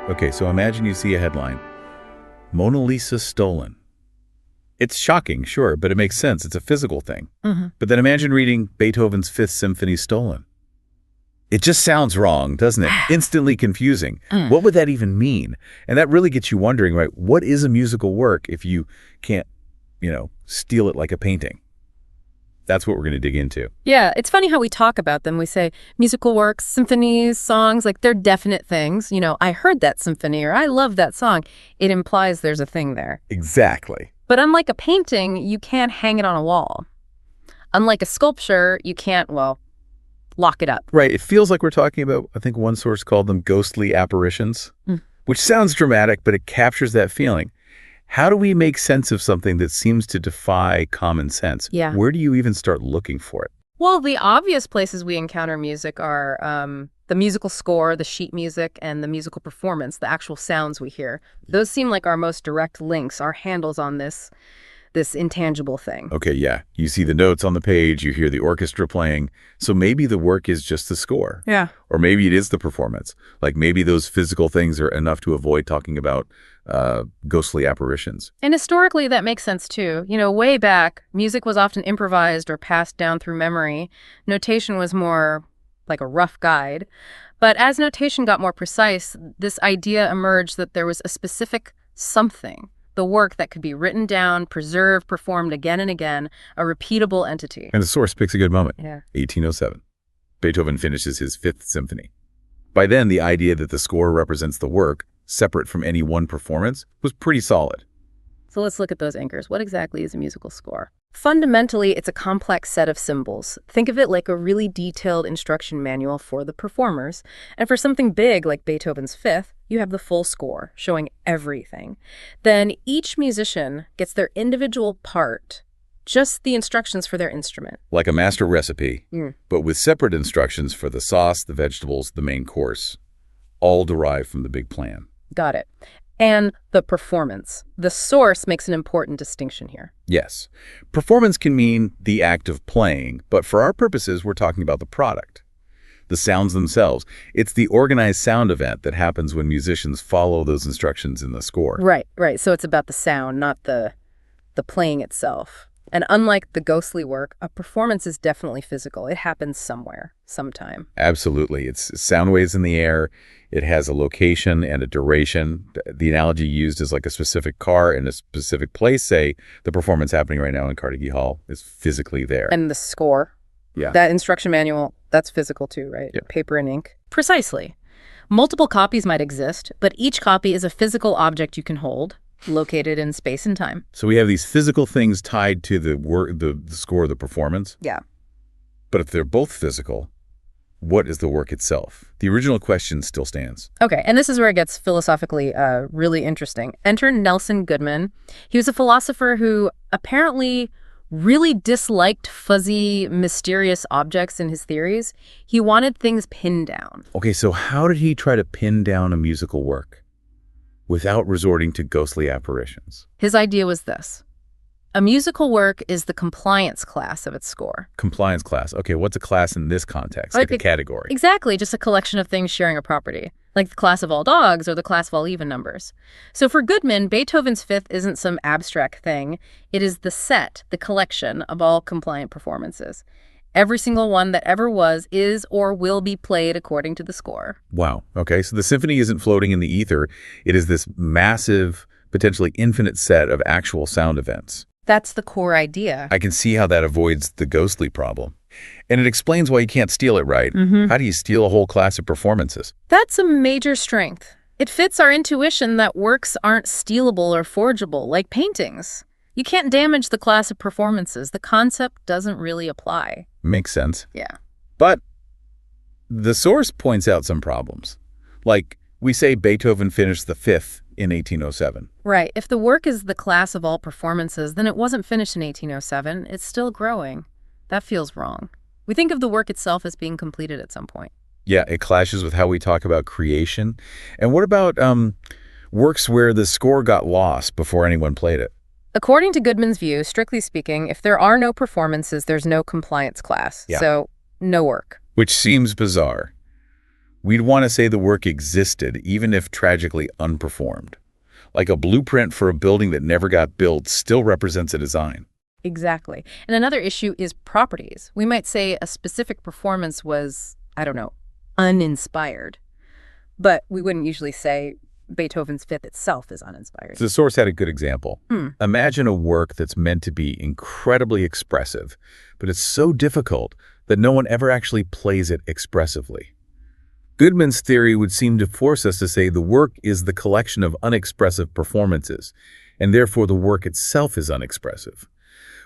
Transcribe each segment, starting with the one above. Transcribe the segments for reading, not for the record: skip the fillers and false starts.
Okay, so imagine you see a headline, Mona Lisa stolen. It's shocking, sure, but it makes sense. It's a physical thing. But then imagine reading Beethoven's Fifth Symphony stolen. It just sounds wrong, doesn't it? Instantly confusing. What would that even mean? And that really gets you wondering, right, what is a musical work if you can't, steal it like a painting? That's what we're going to dig into. Yeah, it's funny how we talk about them. We say musical works, symphonies, songs, like they're definite things. I heard that symphony or I love that song. It implies there's a thing there. Exactly. But unlike a painting, you can't hang it on a wall. Unlike a sculpture, you can't, lock it up. Right. It feels like we're talking about, I think one source called them ghostly apparitions, which sounds dramatic, but it captures that feeling. How do we make sense of something that seems to defy common sense? Yeah. Where do you even start looking for it? Well, the obvious places we encounter music are the musical score, the sheet music, and the musical performance, the actual sounds we hear. Those seem like our most direct links, our handles on this intangible thing. Okay, yeah. You see the notes on the page, you hear the orchestra playing. So maybe the work is just the score. Yeah. Or maybe it is the performance. Like maybe those physical things are enough to avoid talking about ghostly apparitions. And historically, that makes sense too. Way back, music was often improvised or passed down through memory. Notation was more like a rough guide. But as notation got more precise, this idea emerged that there was a specific something, the work that could be written down, preserved, performed again and again, a repeatable entity. And the source picks a good moment. Yeah. 1807. Beethoven finishes his Fifth Symphony. By then, the idea that the score represents the work, separate from any one performance, was pretty solid. So let's look at those anchors. What exactly is a musical score? Fundamentally, it's a complex set of symbols. Think of it like a really detailed instruction manual for the performers. And for something big like Beethoven's Fifth, you have the full score, showing everything. Then each musician gets their individual part, just the instructions for their instrument. Like a master recipe, but with separate instructions for the sauce, the vegetables, the main course, all derived from the big plan. Got it. And the performance. The source makes an important distinction here. Yes. Performance can mean the act of playing, but for our purposes, we're talking about the product. The sounds themselves. It's the organized sound event that happens when musicians follow those instructions in the score. Right. So it's about the sound, not the playing itself. And unlike the ghostly work, a performance is definitely physical. It happens somewhere, sometime. Absolutely. It's sound waves in the air. It has a location and a duration. The analogy used is like a specific car in a specific place. Say the performance happening right now in Carnegie Hall is physically there. And the score, that instruction manual, that's physical too, right? Yeah. Paper and ink. Precisely. Multiple copies might exist, but each copy is a physical object you can hold, located in space and time. So we have these physical things tied to the work, the score, the performance. Yeah. But if they're both physical, what is the work itself? The original question still stands. Okay, and this is where it gets philosophically really interesting. Enter Nelson Goodman. He was a philosopher who apparently really disliked fuzzy, mysterious objects in his theories. He wanted things pinned down. Okay, so how did he try to pin down a musical work without resorting to ghostly apparitions? His idea was this. A musical work is the compliance class of its score. Compliance class. Okay, what's a class in this context? Like a category. Exactly, just a collection of things sharing a property, like the class of all dogs or the class of all even numbers. So for Goodman, Beethoven's Fifth isn't some abstract thing. It is the set, the collection of all compliant performances. Every single one that ever was, is, or will be played according to the score. Wow. Okay, so the symphony isn't floating in the ether. It is this massive, potentially infinite set of actual sound events. That's the core idea. I can see how that avoids the ghostly problem. And it explains why you can't steal it, right? How do you steal a whole class of performances? That's a major strength. It fits our intuition that works aren't stealable or forgeable, like paintings. You can't damage the class of performances. The concept doesn't really apply. Makes sense. Yeah. But the source points out some problems. Like, we say Beethoven finished the Fifth in 1807. Right. If the work is the class of all performances, then it wasn't finished in 1807. It's still growing. That feels wrong. We think of the work itself as being completed at some point. Yeah, it clashes with how we talk about creation. And what about works where the score got lost before anyone played it? According to Goodman's view, strictly speaking, if there are no performances, there's no compliance class. Yeah. So no work. Which seems bizarre. We'd want to say the work existed, even if tragically unperformed. Like a blueprint for a building that never got built still represents a design. Exactly. And another issue is properties. We might say a specific performance was, I don't know, uninspired. But we wouldn't usually say Beethoven's Fifth itself is uninspired. The source had a good example. Imagine a work that's meant to be incredibly expressive, but it's so difficult that no one ever actually plays it expressively. Goodman's theory would seem to force us to say the work is the collection of unexpressive performances, and therefore the work itself is unexpressive,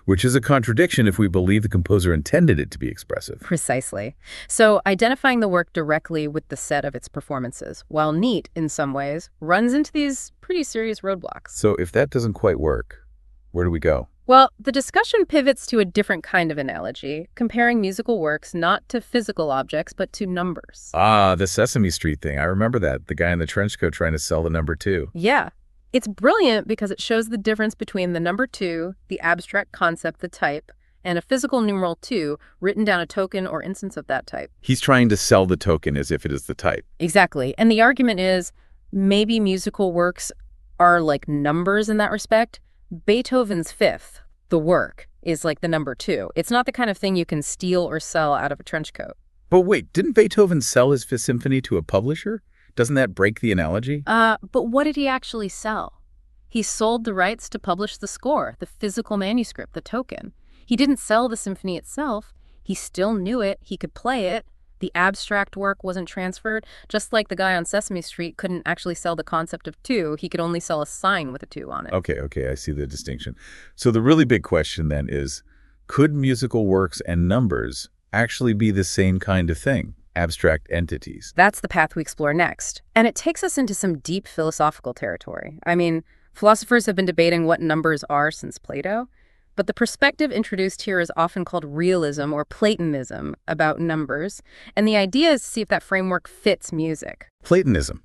which is a contradiction if we believe the composer intended it to be expressive. Precisely. So identifying the work directly with the set of its performances, while neat in some ways, runs into these pretty serious roadblocks. So if that doesn't quite work, where do we go? Well, the discussion pivots to a different kind of analogy, comparing musical works not to physical objects, but to numbers. Ah, the Sesame Street thing. I remember that. The guy in the trench coat trying to sell the number 2. Yeah. It's brilliant because it shows the difference between the number 2, the abstract concept, the type, and a physical numeral 2 written down a token or instance of that type. He's trying to sell the token as if it is the type. Exactly. And the argument is maybe musical works are like numbers in that respect. Beethoven's Fifth, the work, is like the number 2. It's not the kind of thing you can steal or sell out of a trench coat. But wait, didn't Beethoven sell his Fifth Symphony to a publisher? Doesn't that break the analogy? But what did he actually sell? He sold the rights to publish the score, the physical manuscript, the token. He didn't sell the symphony itself. He still knew it. He could play it. The abstract work wasn't transferred. Just like the guy on Sesame Street couldn't actually sell the concept of 2, he could only sell a sign with a 2 on it. Okay, I see the distinction. So the really big question then is, could musical works and numbers actually be the same kind of thing? Abstract entities. That's the path we explore next. And it takes us into some deep philosophical territory. I mean, philosophers have been debating what numbers are since Plato, but the perspective introduced here is often called realism or Platonism about numbers, and the idea is to see if that framework fits music. Platonism.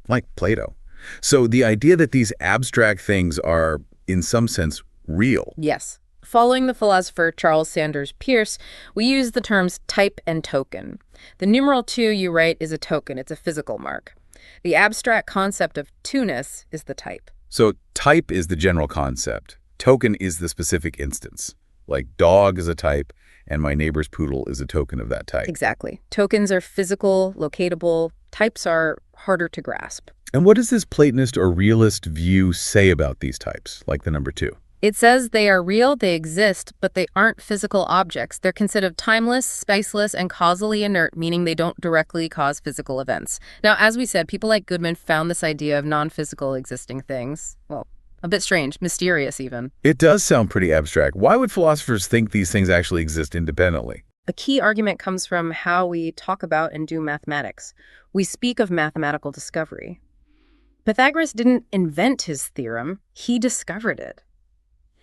Like Plato. So the idea that these abstract things are, in some sense, real. Yes. Following the philosopher Charles Sanders Peirce, we use the terms type and token. The numeral 2 you write is a token. It's a physical mark. The abstract concept of 2-ness is the type. So type is the general concept. Token is the specific instance. Like dog is a type, and my neighbor's poodle is a token of that type. Exactly. Tokens are physical, locatable. Types are harder to grasp. And what does this Platonist or realist view say about these types, like the number 2? It says they are real, they exist, but they aren't physical objects. They're considered timeless, spaceless, and causally inert, meaning they don't directly cause physical events. Now, as we said, people like Goodman found this idea of non-physical existing things, well, a bit strange, mysterious even. It does sound pretty abstract. Why would philosophers think these things actually exist independently? A key argument comes from how we talk about and do mathematics. We speak of mathematical discovery. Pythagoras didn't invent his theorem, he discovered it.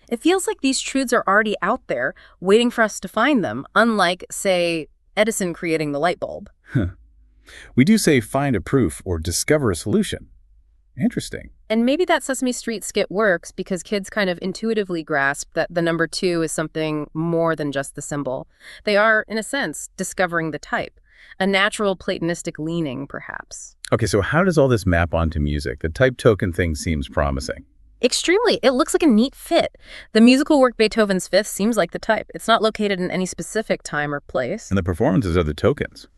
It feels like these truths are already out there, waiting for us to find them, unlike, say, Edison creating the light bulb. We do say find a proof or discover a solution. Interesting. And maybe that Sesame Street skit works because kids kind of intuitively grasp that the number 2 is something more than just the symbol. They are, in a sense, discovering the type. A natural Platonistic leaning, perhaps. Okay, so how does all this map onto music? The type token thing seems promising. Extremely. It looks like a neat fit. The musical work Beethoven's Fifth seems like the type. It's not located in any specific time or place. And the performances are the tokens.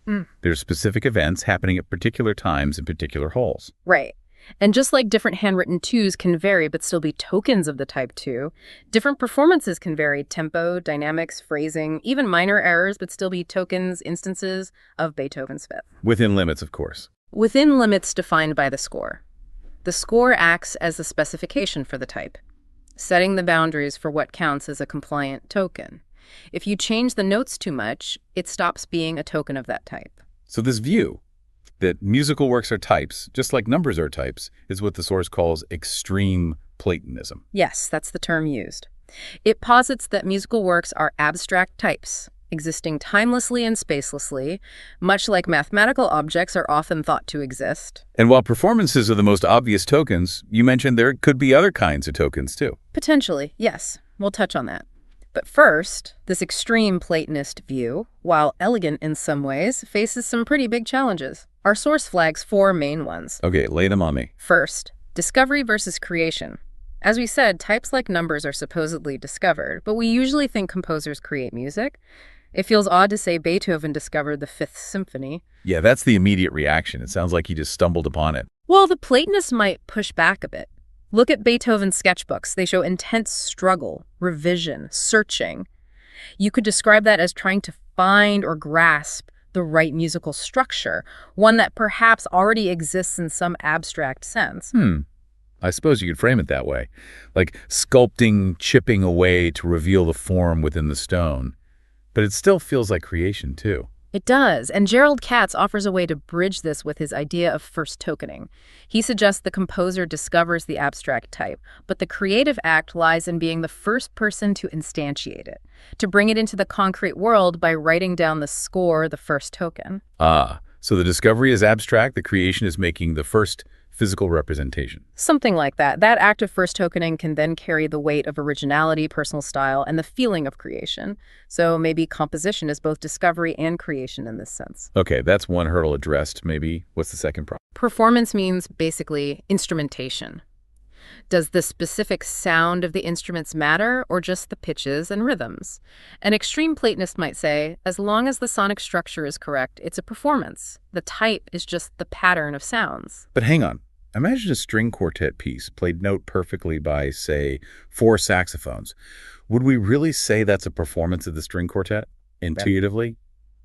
There's specific events happening at particular times in particular halls. Right. And just like different handwritten 2s can vary but still be tokens of the type 2, different performances can vary tempo, dynamics, phrasing, even minor errors but still be tokens, instances of Beethoven's Fifth. Within limits, of course. Within limits defined by the score. The score acts as the specification for the type, setting the boundaries for what counts as a compliant token. If you change the notes too much, it stops being a token of that type. So this view that musical works are types, just like numbers are types, is what the source calls extreme Platonism. Yes, that's the term used. It posits that musical works are abstract types, existing timelessly and spacelessly, much like mathematical objects are often thought to exist. And while performances are the most obvious tokens, you mentioned there could be other kinds of tokens too. Potentially, yes. We'll touch on that. But first, this extreme Platonist view, while elegant in some ways, faces some pretty big challenges. Our source flags 4 main ones. Okay, lay them on me. First, discovery versus creation. As we said, types like numbers are supposedly discovered, but we usually think composers create music. It feels odd to say Beethoven discovered the Fifth Symphony. Yeah, that's the immediate reaction. It sounds like he just stumbled upon it. Well, the Platonists might push back a bit. Look at Beethoven's sketchbooks. They show intense struggle, revision, searching. You could describe that as trying to find or grasp the right musical structure, one that perhaps already exists in some abstract sense. I suppose you could frame it that way. Like sculpting, chipping away to reveal the form within the stone. But it still feels like creation, too. It does, and Gerald Katz offers a way to bridge this with his idea of first tokening. He suggests the composer discovers the abstract type, but the creative act lies in being the first person to instantiate it, to bring it into the concrete world by writing down the score, the first token. Ah, so the discovery is abstract, the creation is making the first physical representation. Something like that. That act of first tokening can then carry the weight of originality, personal style, and the feeling of creation. So maybe composition is both discovery and creation in this sense. Okay, that's one hurdle addressed, maybe. What's the second problem? Performance means basically instrumentation. Does the specific sound of the instruments matter, or just the pitches and rhythms? An extreme Platonist might say, as long as the sonic structure is correct, it's a performance. The type is just the pattern of sounds. But hang on. Imagine a string quartet piece played note perfectly by, say, 4 saxophones. Would we really say that's a performance of the string quartet? Intuitively?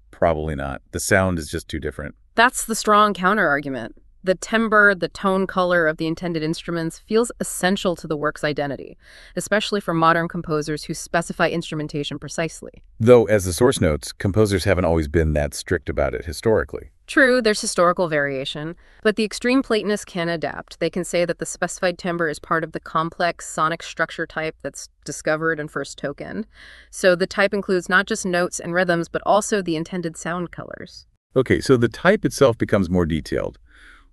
Probably not. The sound is just too different. That's the strong counterargument. The timbre, the tone color of the intended instruments feels essential to the work's identity, especially for modern composers who specify instrumentation precisely. Though, as the source notes, composers haven't always been that strict about it historically. True, there's historical variation, but the extreme Platonists can adapt. They can say that the specified timbre is part of the complex sonic structure type that's discovered and first tokened. So the type includes not just notes and rhythms, but also the intended sound colors. Okay, so the type itself becomes more detailed.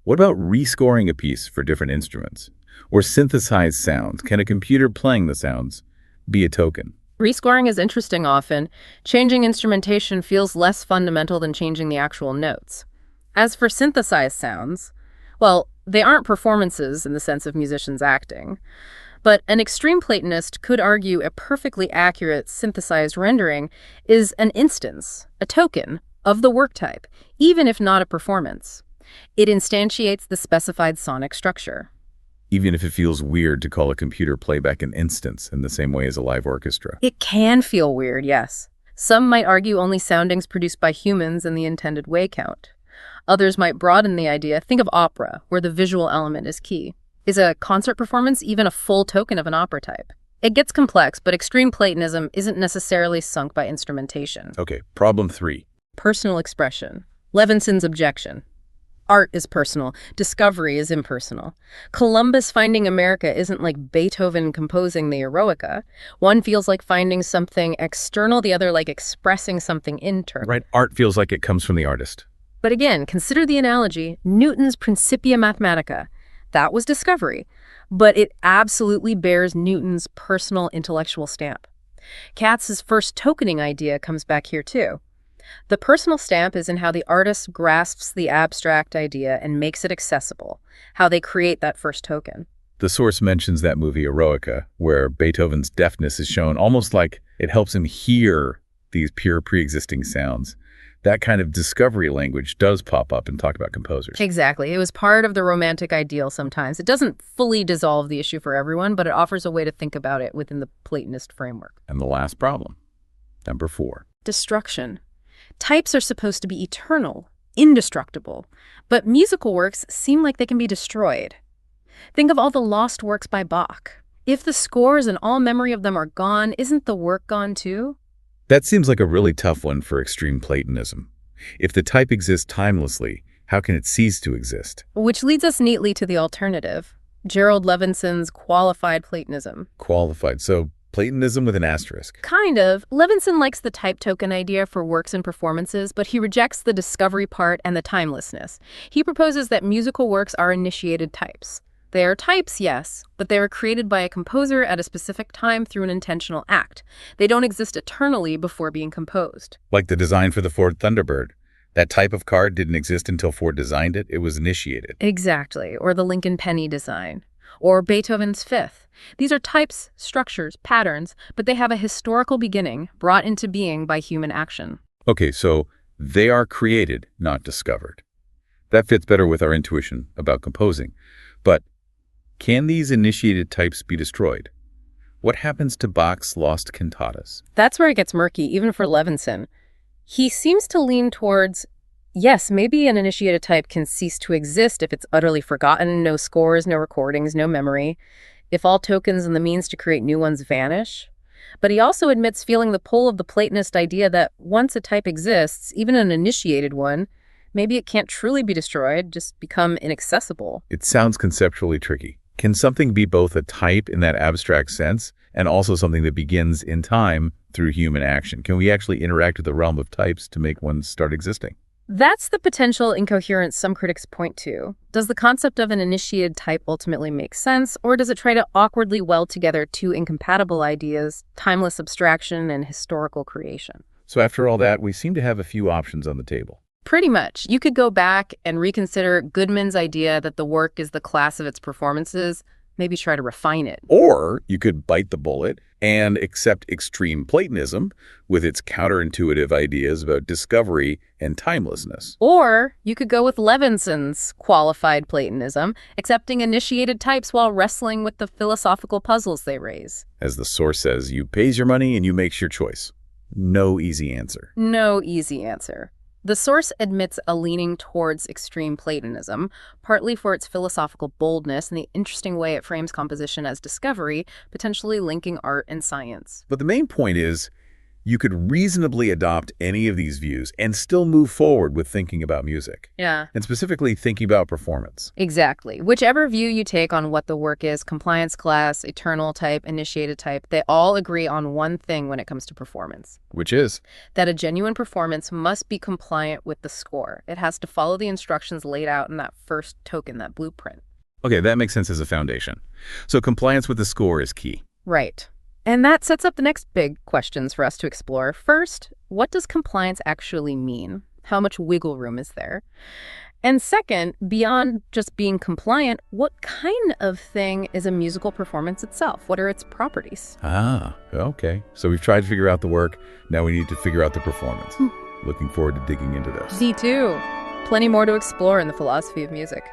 What about rescoring a piece for different instruments? Or synthesized sounds? Can a computer playing the sounds be a token? Rescoring is interesting often. Changing instrumentation feels less fundamental than changing the actual notes. As for synthesized sounds, well, they aren't performances in the sense of musicians acting. But an extreme Platonist could argue a perfectly accurate synthesized rendering is an instance, a token, of the work type, even if not a performance. It instantiates the specified sonic structure. Even if it feels weird to call a computer playback an instance in the same way as a live orchestra. It can feel weird, yes. Some might argue only soundings produced by humans in the intended way count. Others might broaden the idea. Think of opera, where the visual element is key. Is a concert performance even a full token of an opera type? It gets complex, but extreme Platonism isn't necessarily sunk by instrumentation. Okay, problem 3. Personal expression. Levinson's objection. Art is personal. Discovery is impersonal. Columbus finding America isn't like Beethoven composing the Eroica. One feels like finding something external, the other like expressing something internal. Right, art feels like it comes from the artist. But again, consider the analogy. Newton's Principia Mathematica. That was discovery, but it absolutely bears Newton's personal intellectual stamp. Katz's first tokening idea comes back here too. The personal stamp is in how the artist grasps the abstract idea and makes it accessible, how they create that first token. The source mentions that movie Eroica, where Beethoven's deafness is shown almost like it helps him hear these pure pre-existing sounds. That kind of discovery language does pop up and talk about composers. Exactly. It was part of the romantic ideal sometimes. It doesn't fully dissolve the issue for everyone, but it offers a way to think about it within the Platonist framework. And the last problem, number 4. Destruction. Types are supposed to be eternal, indestructible, but musical works seem like they can be destroyed. Think of all the lost works by Bach. If the scores and all memory of them are gone, isn't the work gone too? That seems like a really tough one for extreme Platonism. If the type exists timelessly, how can it cease to exist? Which leads us neatly to the alternative, Gerald Levinson's qualified Platonism. Qualified, so Platonism with an asterisk. Kind of. Levinson likes the type token idea for works and performances, but he rejects the discovery part and the timelessness. He proposes that musical works are initiated types. They are types, yes, but they are created by a composer at a specific time through an intentional act. They don't exist eternally before being composed. Like the design for the Ford Thunderbird. That type of car didn't exist until Ford designed it. It was initiated. Exactly, or the Lincoln Penny design, or Beethoven's Fifth. These are types, structures, patterns, but they have a historical beginning brought into being by human action. Okay, so they are created, not discovered. That fits better with our intuition about composing. But can these initiated types be destroyed? What happens to Bach's lost cantatas? That's where it gets murky, even for Levinson. He seems to lean towards, yes, maybe an initiated type can cease to exist if it's utterly forgotten, no scores, no recordings, no memory, if all tokens and the means to create new ones vanish. But he also admits feeling the pull of the Platonist idea that once a type exists, even an initiated one, maybe it can't truly be destroyed, just become inaccessible. It sounds conceptually tricky. Can something be both a type in that abstract sense and also something that begins in time through human action? Can we actually interact with the realm of types to make one start existing? That's the potential incoherence some critics point to. Does the concept of an initiated type ultimately make sense, or does it try to awkwardly weld together two incompatible ideas, timeless abstraction and historical creation? So after all that, we seem to have a few options on the table. Pretty much. You could go back and reconsider Goodman's idea that the work is the class of its performances, maybe try to refine it. Or you could bite the bullet and accept extreme Platonism with its counterintuitive ideas about discovery and timelessness. Or you could go with Levinson's qualified Platonism, accepting initiated types while wrestling with the philosophical puzzles they raise. As the source says, you pays your money and you makes your choice. No easy answer. No easy answer. The source admits a leaning towards extreme Platonism, partly for its philosophical boldness and the interesting way it frames composition as discovery, potentially linking art and science. But the main point is, you could reasonably adopt any of these views and still move forward with thinking about music. Yeah. And specifically thinking about performance. Exactly. Whichever view you take on what the work is, compliance class, eternal type, initiated type, they all agree on one thing when it comes to performance. Which is? That a genuine performance must be compliant with the score. It has to follow the instructions laid out in that first token, that blueprint. Okay, that makes sense as a foundation. So compliance with the score is key. Right. And that sets up the next big questions for us to explore. First, what does compliance actually mean? How much wiggle room is there? And second, beyond just being compliant, what kind of thing is a musical performance itself? What are its properties? Ah, okay. So we've tried to figure out the work. Now we need to figure out the performance. Looking forward to digging into this. Me too. Plenty more to explore in the philosophy of music.